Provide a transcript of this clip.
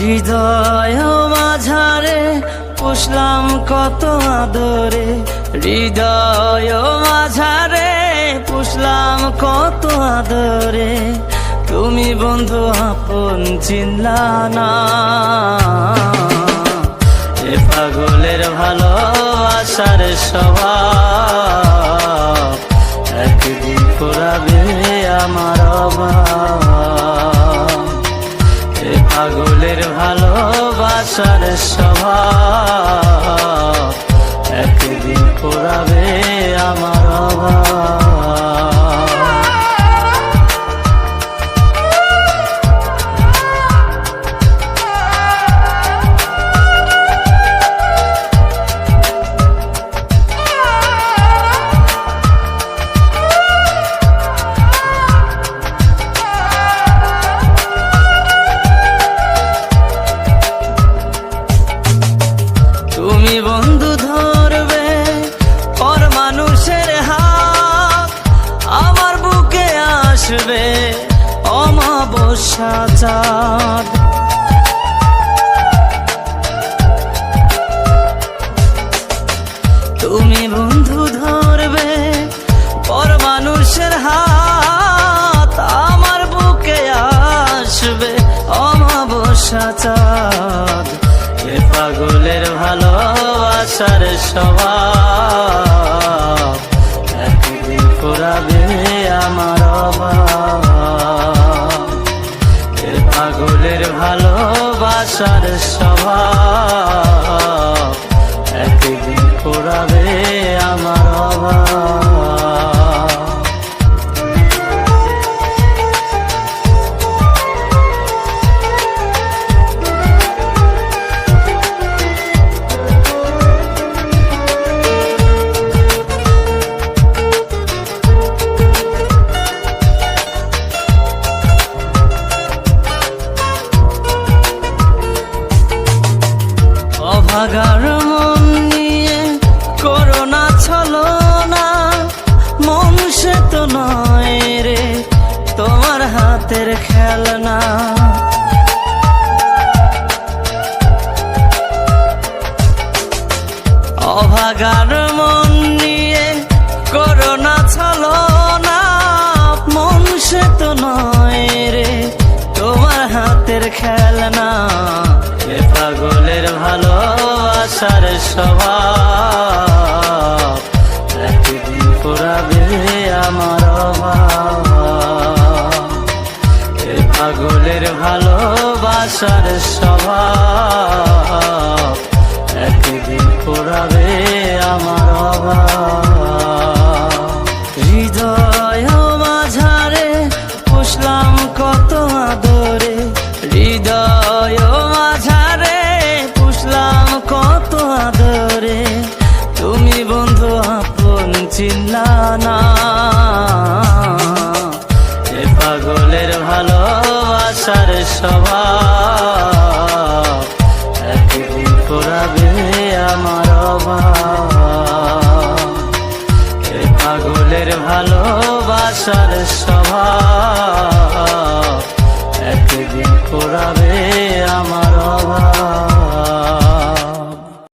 হৃদয় মাঝারে পুষলাম কত আদরে, হৃদয় মাঝারে পুষলাম কত আদরে, তুমি বন্ধু আপন চিনলা না। এ পাগলের ভালোবাসার স্বভাব একদিন ফুরাবে আমার অভাব। এ পাগলের ভালোবাসার স্বভাব একদিন ফুরাবে আমার অভাব। তুমি বন্ধু ধরবে পর মানুষের হাত, আমার বুকে আসবে অমাবস্যা চাঁদ। তুমি বন্ধু ধরবে পর মানুষের হাত, আমার বুকে আসবে অমাবস্যা চাঁদ। এ পাগলের ভালোবাসার স্বভাব একদিন ফুরাবে আমার অভাব। এ পাগলের ভালোবাসার স্বভাব একদিন ফুরাবে আমার অভাব। অভাগার মন নিয়ে করোনা ছলনা, মন সে তো নয় রে তোমার হাতের খেলনা। অভাগার মন নিয়ে করোনা ছলনা, মন সে তো নয় রে তোমার হাতের খেলনা। এ পাগলের ভালোবাসার স্বভাব একদিন ফুরাবে আমার অভাব। এ পাগলের ভালোবাসার স্বভাব একদিন ফুরাবে আমার অভাব। হৃদয় মাঝারে পুষলাম কত আদরে, হৃদয় মাঝারে পুষলাম কত আদরে, তুমি বন্ধু আপন চিনলা না। এ পাগলের ভালোবাসার স্বভাব একদিন ফুরাবে আমার অভাব। এ পাগলের ভালোবাসার স্বভাব